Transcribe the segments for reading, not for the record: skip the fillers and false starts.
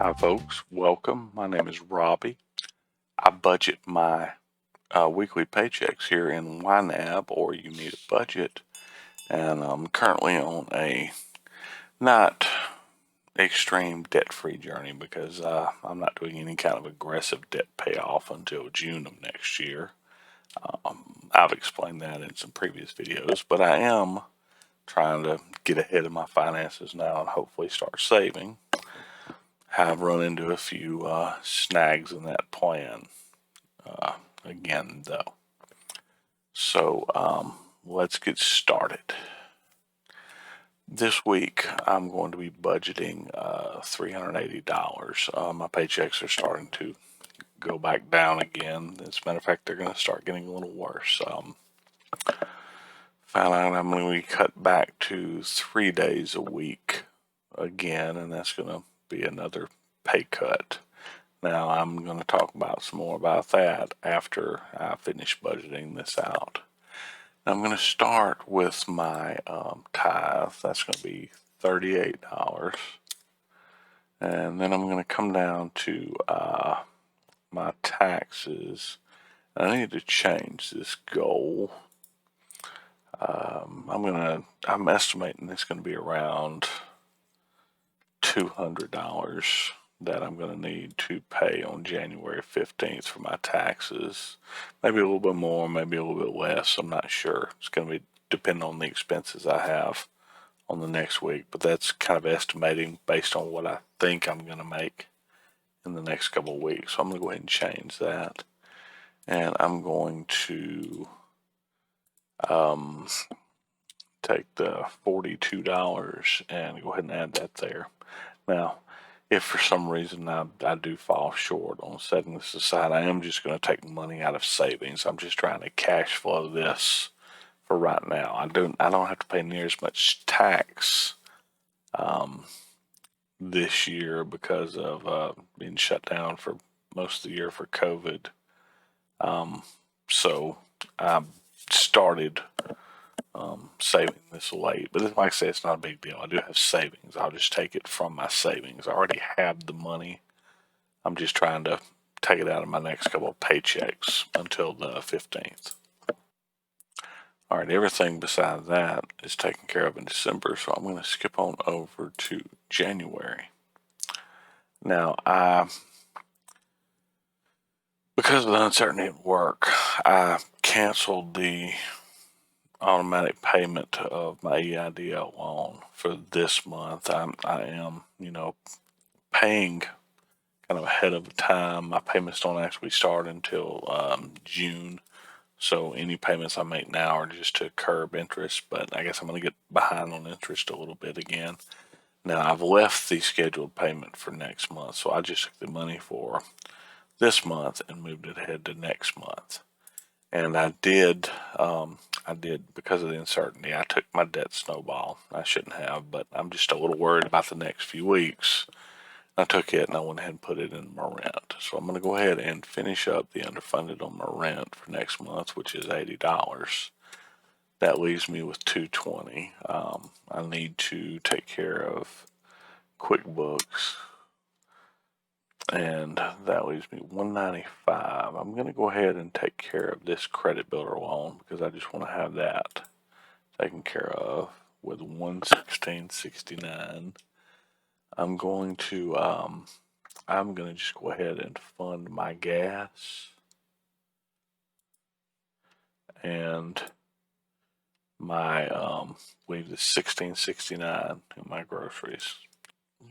Hi folks, welcome. My name is Robbie. I budget my weekly paychecks here in YNAB, or You Need a Budget, and I'm currently on a not extreme debt-free journey because I'm not doing any kind of aggressive debt payoff until June of next year. I've explained that in some previous videos, but I am trying to get ahead of my finances now and hopefully start saving. Have run into a few snags in that plan again, though. So let's get started. This week I'm going to be budgeting $380. My paychecks are starting to go back down again. As a matter of fact, they're going to start getting a little worse. Found out I'm going to be cut back to 3 days a week again, and that's going to be another pay cut. Now I'm going to talk about some more about that after I finish budgeting this out. I'm going to start with my tithe. That's going to be $38. And then I'm going to come down to my taxes. I need to change this goal. I'm estimating it's going to be around $200 that I'm going to need to pay on January 15th for my taxes. Maybe a little bit more, maybe a little bit less. I'm not sure. It's going to be depending on the expenses I have on the next week, but that's kind of estimating based on what I think I'm going to make in the next couple of weeks. So I'm going to go ahead and change that. And I'm going to take the $42 and go ahead and add that there. Now, if for some reason I do fall short on setting this aside, I am just going to take money out of savings. I'm just trying to cash flow this for right now. I don't have to pay near as much tax this year because of being shut down for most of the year for COVID. So I started saving this late, but like I say, it's not a big deal. I do have savings. I'll just take it from my savings. I already have the money. I'm just trying to take it out of my next couple of paychecks until the 15th. All right, everything besides that is taken care of in December, so I'm going to skip on over to January. Now, because of the uncertainty at work, I canceled the automatic payment of my EIDL loan for this month. I am, paying kind of ahead of time. My payments don't actually start until June. So any payments I make now are just to curb interest, but I guess I'm going to get behind on interest a little bit again. Now I've left the scheduled payment for next month, so I just took the money for this month and moved it ahead to next month. And I did because of the uncertainty, I took my debt snowball. I shouldn't have, but I'm just a little worried about the next few weeks. I took it and I went ahead and put it in my rent. So I'm going to go ahead and finish up the underfunded on my rent for next month, which is $80. That leaves me with $220. I need to take care of QuickBooks, and that leaves me $195. I'm going to go ahead and take care of this credit builder loan because I just want to have that taken care of with $116.69. I'm going to just go ahead and fund my gas and my leave the $16.69 in my groceries.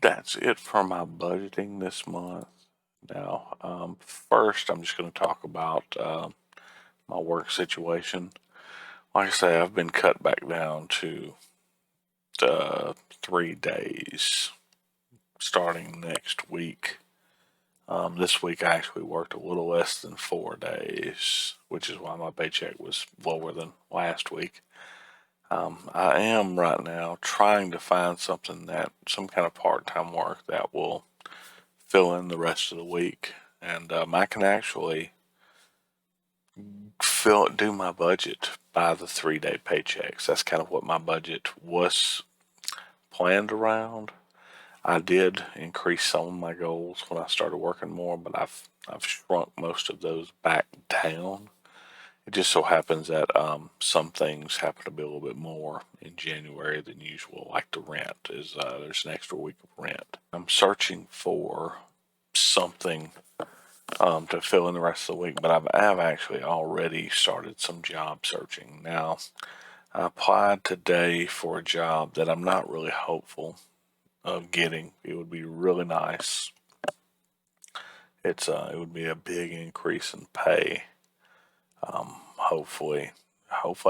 That's it for my budgeting this month. Now, first I'm just going to talk about my work situation. Like I say, I've been cut back down to 3 days starting next week. This week I actually worked a little less than 4 days, which is why my paycheck was lower than last week. I am right now trying to find some kind of part-time work that will fill in the rest of the week, and I can actually do my budget by the 3 day paychecks. That's kind of what my budget was planned around. I did increase some of my goals when I started working more, but I've shrunk most of those back down. It just so happens that some things happen to be a little bit more in January than usual, like the rent. There's an extra week of rent. I'm searching for something to fill in the rest of the week, but I've actually already started some job searching. Now, I applied today for a job that I'm not really hopeful of getting. It would be really nice. It would be a big increase in pay. Hopefully,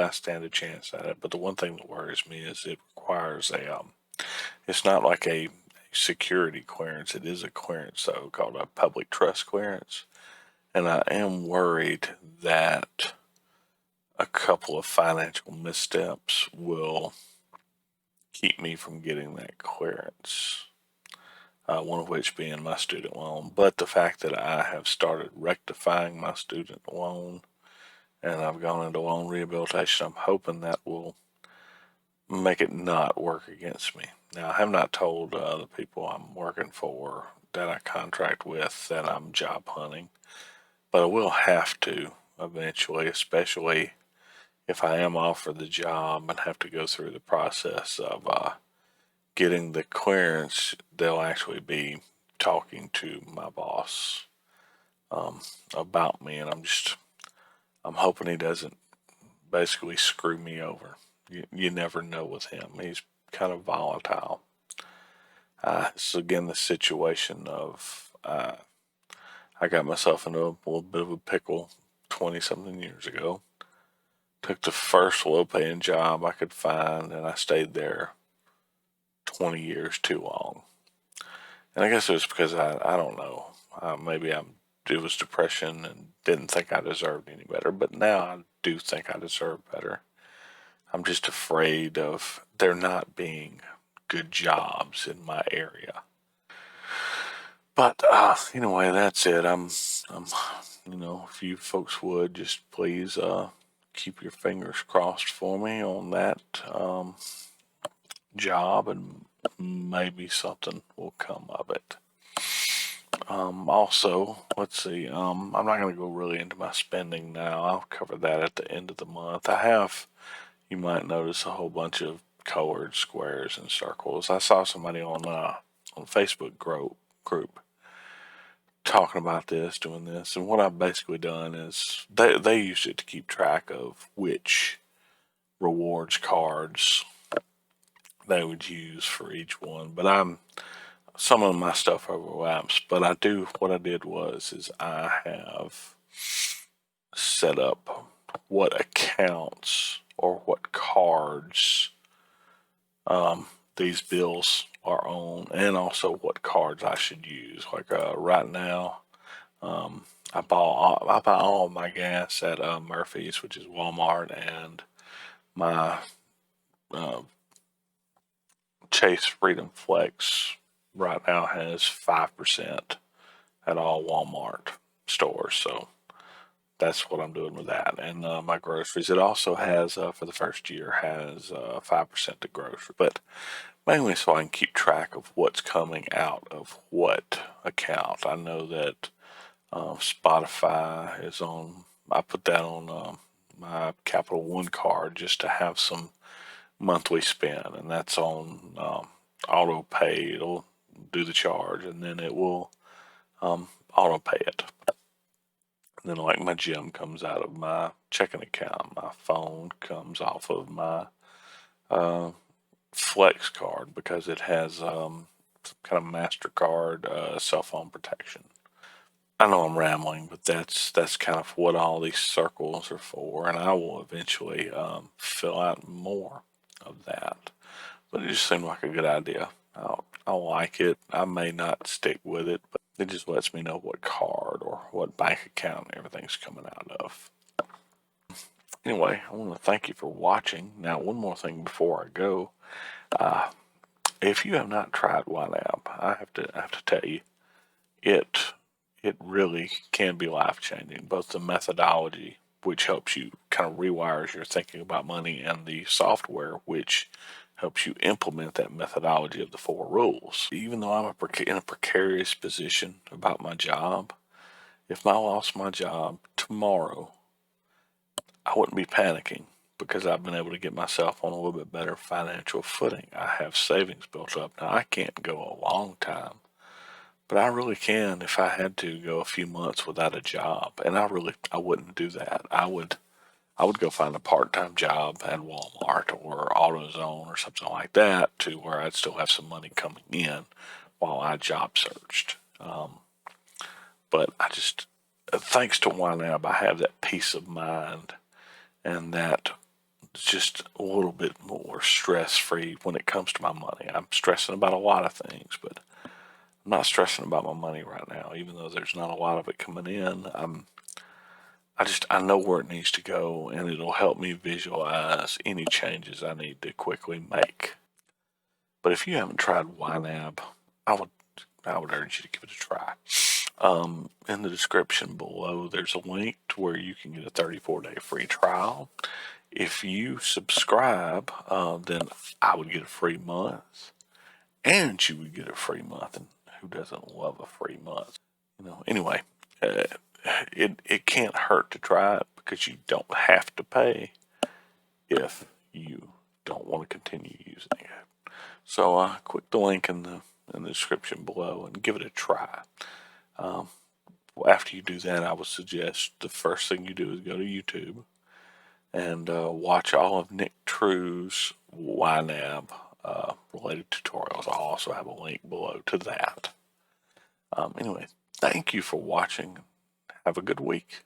I stand a chance at it. But the one thing that worries me is it requires it's not like a security clearance. It is a clearance though, called a public trust clearance. And I am worried that a couple of financial missteps will keep me from getting that clearance. One of which being my student loan. But the fact that I have started rectifying my student loan and I've gone into loan rehabilitation, I'm hoping that will make it not work against me. Now, I have not told the people I'm working for that I contract with that I'm job hunting, but I will have to eventually, especially if I am offered the job and have to go through the process of getting the clearance. They'll actually be talking to my boss about me, and I'm hoping he doesn't basically screw me over. You never know with him. He's kind of volatile. It's again the situation of I got myself into a little bit of a pickle 20 something years ago. Took the first low paying job I could find, and I stayed there 20 years too long. And I guess it was because I don't know. Maybe it was depression and didn't think I deserved any better. But now I do think I deserve better. I'm just afraid of there not being good jobs in my area. But anyway, that's it. If you folks would just please keep your fingers crossed for me on that job, and maybe something will come of it. Also, let's see. I'm not going to go really into my spending now. I'll cover that at the end of the month. You might notice a whole bunch of colored squares and circles. I saw somebody on Facebook group talking about this, doing this, and what I've basically done is they used it to keep track of which rewards cards they would use for each one. But some of my stuff overlaps. But what I did is I have set up what accounts or what cards these bills are on, and also what cards I should use. Like right now, I buy all of my gas at Murphy's, which is Walmart, and my uh, Chase Freedom Flex right now has 5% at all Walmart stores. So that's what I'm doing with that. And my groceries, it also has for the first year has 5% to grocery, but mainly so I can keep track of what's coming out of what account. I know that Spotify is on. I put that on my Capital One card just to have some monthly spend, and that's on auto pay. It'll do the charge, and then it will auto pay it. And then, like, my gym comes out of my checking account. My phone comes off of my uh, Flex card because it has some kind of MasterCard cell phone protection. I know I'm rambling, but that's kind of what all these circles are for, and I will eventually fill out more of that. But it just seemed like a good idea. I like it. I may not stick with it, but it just lets me know what card or what bank account everything's coming out of. Anyway, I want to thank you for watching. Now, one more thing before I go. If you have not tried YNAB, I have to tell you, it really can be life changing. Both the methodology, which helps you kind of rewires your thinking about money, and the software, which helps you implement that methodology of the 4 rules. Even though I'm in a precarious position about my job, if I lost my job tomorrow, I wouldn't be panicking because I've been able to get myself on a little bit better financial footing. I have savings built up. Now, I can't go a long time, but I really can if I had to go a few months without a job. And I wouldn't do that. I would go find a part-time job at Walmart or AutoZone or something like that to where I'd still have some money coming in while I job searched. But thanks to YNAB, I have that peace of mind and that just a little bit more stress-free when it comes to my money. I'm stressing about a lot of things, but I'm not stressing about my money right now, even though there's not a lot of it coming in. I know where it needs to go, and it'll help me visualize any changes I need to quickly make. But if you haven't tried YNAB, I would urge you to give it a try. In the description below, there's a link to where you can get a 34-day free trial. If you subscribe, then I would get a free month, and you would get a free month. And who doesn't love a free month? Anyway, it can't hurt to try it because you don't have to pay if you don't want to continue using it. So click the link in the description below and give it a try. After you do that, I would suggest the first thing you do is go to YouTube and watch all of Nick True's YNAB related tutorials. I'll also have a link below to that. Anyway, thank you for watching. Have a good week.